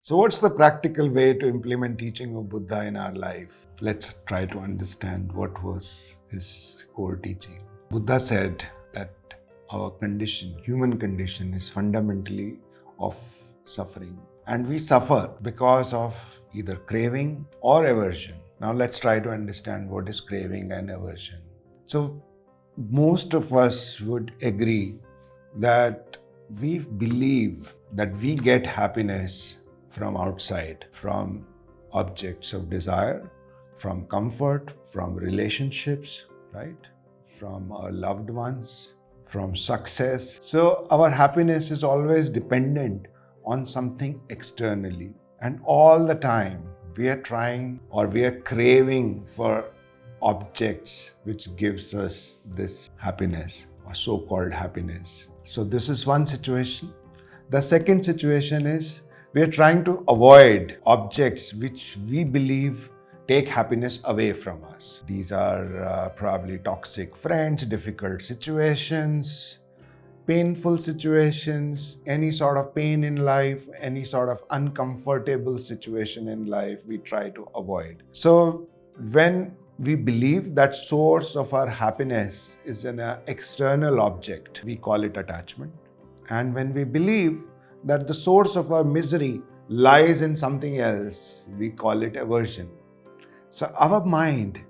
So what's the practical way to implement teaching of Buddha in our life? Let's try to understand what was his core teaching. Buddha said that our condition, human condition, is fundamentally of suffering. And we suffer because of either craving or aversion. Now let's try to understand what is craving and aversion. So most of us would agree that we believe that we get happiness from outside, from objects of desire, from comfort, from relationships, right? From our loved ones, from success. So our happiness is always dependent on something externally. And all the time we are trying or we are craving for objects which gives us this happiness or so-called happiness. So this is one situation. The second situation is we are trying to avoid objects which we believe take happiness away from us. These are probably toxic friends, difficult situations, painful situations, any sort of pain in life, any sort of uncomfortable situation in life, we try to avoid. So when we believe that source of our happiness is an external object, we call it attachment. And when we believe that the source of our misery lies in something else, we call it aversion. So our mind,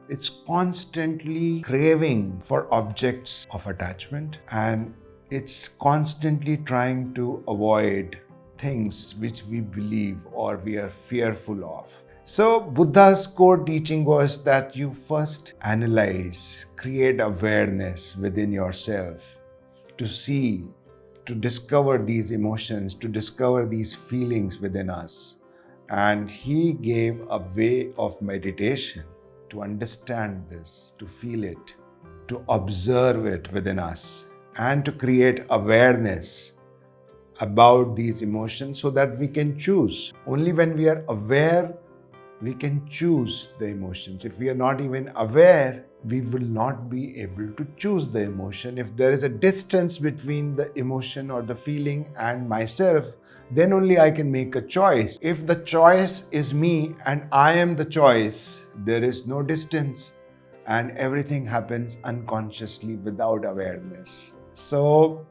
it's constantly craving for objects of attachment, and it's constantly trying to avoid things which we believe or we are fearful of. So Buddha's core teaching was that you first analyze, create awareness within yourself to see, to discover these emotions, to discover these feelings within us. And he gave a way of meditation to understand this, to feel it, to observe it within us, and to create awareness about these emotions so that we can choose. Only when we are aware, we can choose the emotions. If we are not even aware, we will not be able to choose the emotion. If there is a distance between the emotion or the feeling and myself, then only I can make a choice. If the choice is me and I am the choice, there is no distance and everything happens unconsciously without awareness. So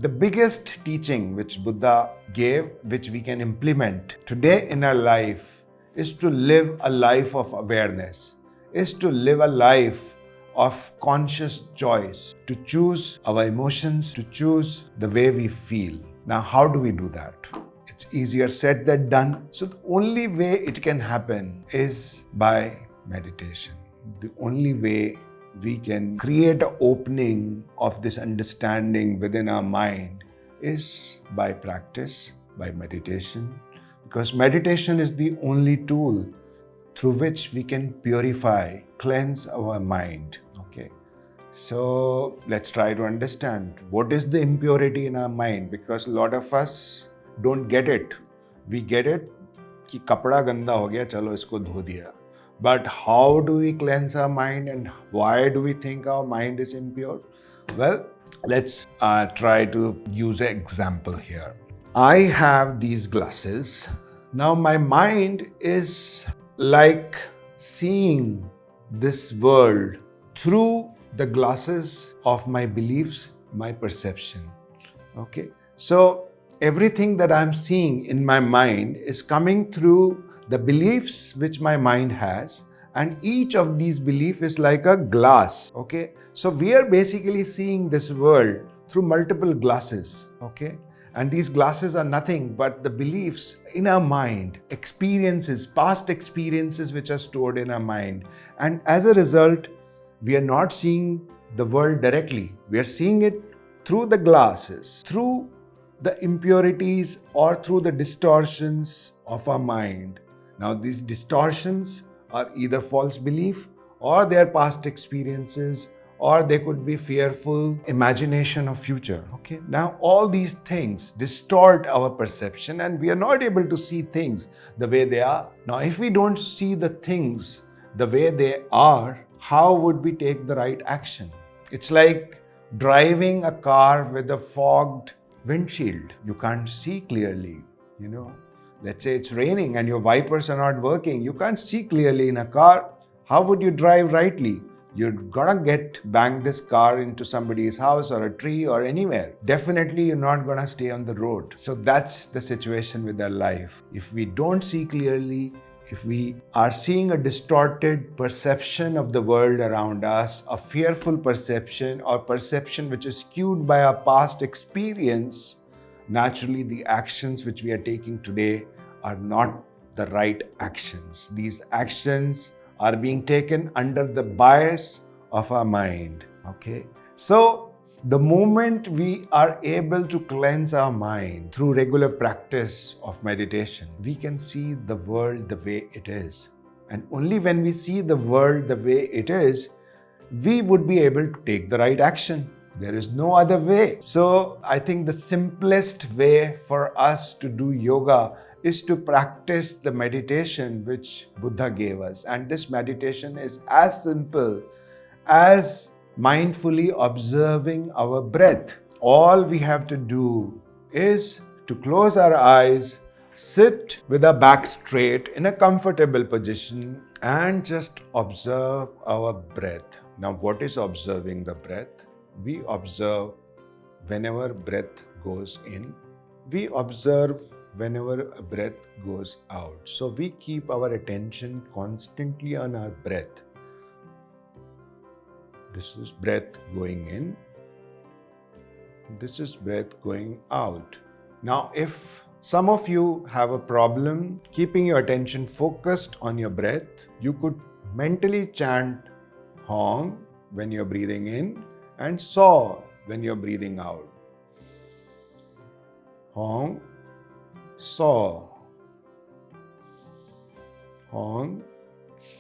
the biggest teaching which Buddha gave, which we can implement today in our life, is to live a life of awareness, is to live a life of conscious choice, to choose our emotions, to choose the way we feel. Now, how do we do that? It's easier said than done. So the only way it can happen is by meditation. The only way we can create an opening of this understanding within our mind is by practice, by meditation, because meditation is the only tool through which we can purify, cleanse our mind. Okay. So let's try to understand what is the impurity in our mind, because a lot of us don't get it. We get it कि कपड़ा गंदा हो गया, चलो इसको धो दिया. But how do we cleanse our mind and why do we think our mind is impure? Well, let's try to use an example here. I have these glasses. Now my mind is like seeing this world through the glasses of my beliefs, my perception. Okay. So everything that I'm seeing in my mind is coming through the beliefs which my mind has, and each of these beliefs is like a glass. Okay. So we are basically seeing this world through multiple glasses. Okay. And these glasses are nothing but the beliefs in our mind, experiences, past experiences which are stored in our mind. And as a result, we are not seeing the world directly. We are seeing it through the glasses, through the impurities or through the distortions of our mind. Now, these distortions are either false belief or they are past experiences, or they could be fearful imagination of future. Okay. Now, all these things distort our perception and we are not able to see things the way they are. Now, if we don't see the things the way they are, how would we take the right action? It's like driving a car with a fogged windshield. You can't see clearly, Let's say it's raining and your wipers are not working. You can't see clearly in a car. How would you drive rightly? You're gonna bang this car into somebody's house or a tree or anywhere. Definitely, you're not gonna stay on the road. So that's the situation with our life. If we don't see clearly, if we are seeing a distorted perception of the world around us, a fearful perception or perception which is skewed by our past experience, naturally the actions which we are taking today are not the right actions. These actions are being taken under the bias of our mind. Okay? So, the moment we are able to cleanse our mind through regular practice of meditation, we can see the world the way it is. And only when we see the world the way it is, we would be able to take the right action. There is no other way. So I think the simplest way for us to do yoga is to practice the meditation which Buddha gave us. And this meditation is as simple as mindfully observing our breath. All we have to do is to close our eyes, sit with our back straight in a comfortable position, and just observe our breath. Now, what is observing the breath? We observe whenever breath goes in. We observe whenever a breath goes out. So we keep our attention constantly on our breath. This is breath going in. This is breath going out. Now, if some of you have a problem keeping your attention focused on your breath, you could mentally chant Hong when you're breathing in and Saw when you're breathing out. Hong, Saw. Hong,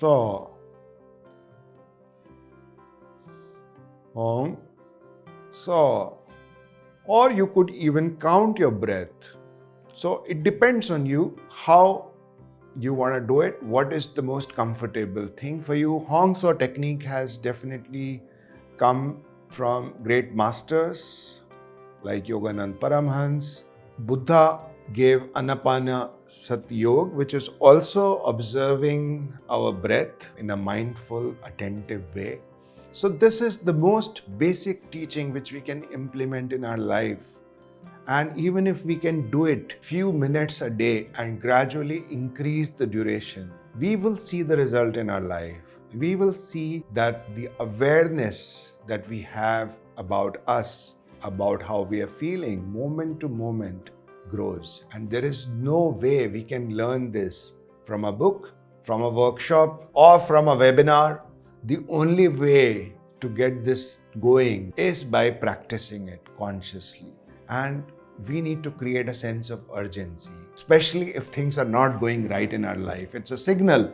Saw. Hong, Saw. Or you could even count your breath. So it depends on you how you want to do it, what is the most comfortable thing for you. Hong Saw technique has definitely come from great masters like Yoganand Paramhans. Buddha gave Anapana Sati Yoga, which is also observing our breath in a mindful, attentive way. So this is the most basic teaching which we can implement in our life. And even if we can do it few minutes a day and gradually increase the duration, we will see the result in our life. We will see that the awareness that we have about us, about how we are feeling, moment to moment grows. And there is no way we can learn this from a book, from a workshop, or from a webinar. The only way to get this going is by practicing it consciously. And we need to create a sense of urgency, especially if things are not going right in our life. It's a signal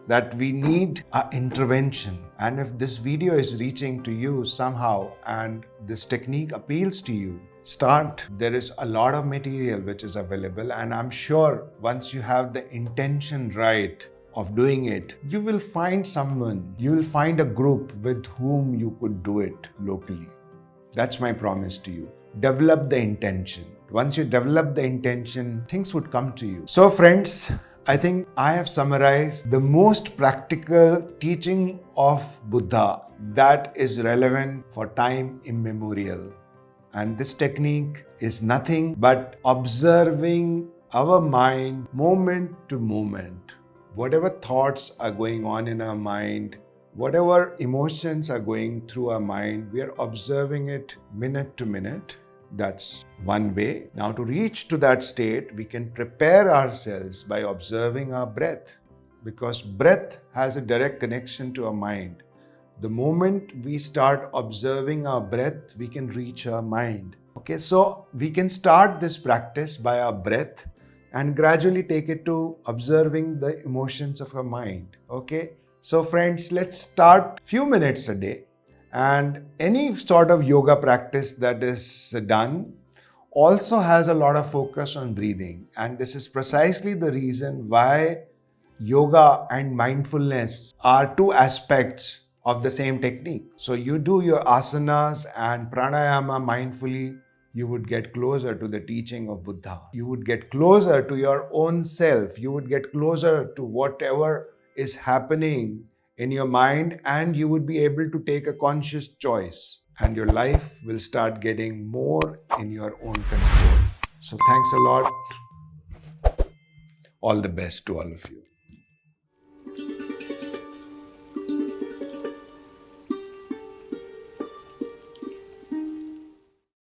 that we need an intervention. And if this video is reaching to you somehow and this technique appeals to you, start. There is a lot of material which is available, and I'm sure once you have the intention right of doing it, you will find someone, you will find a group with whom you could do it locally. That's my promise to you. Develop the intention. Once you develop the intention, things would come to you. So friends, I think I have summarized the most practical teaching of Buddha that is relevant for time immemorial. And this technique is nothing but observing our mind moment to moment. Whatever thoughts are going on in our mind, whatever emotions are going through our mind, we are observing it minute to minute. That's one way. Now, to reach to that state, we can prepare ourselves by observing our breath, because breath has a direct connection to our mind. The moment we start observing our breath, we can reach our mind. Okay, so we can start this practice by our breath and gradually take it to observing the emotions of our mind. Okay, so friends, let's start few minutes a day. And any sort of yoga practice that is done also has a lot of focus on breathing. And this is precisely the reason why yoga and mindfulness are two aspects of the same technique. So you do your asanas and pranayama mindfully you would get closer to the teaching of Buddha. You would get closer to your own self. You would get closer to whatever is happening in your mind, and you would be able to take a conscious choice, and your life will start getting more in your own control. So thanks a lot. All the best to all of you.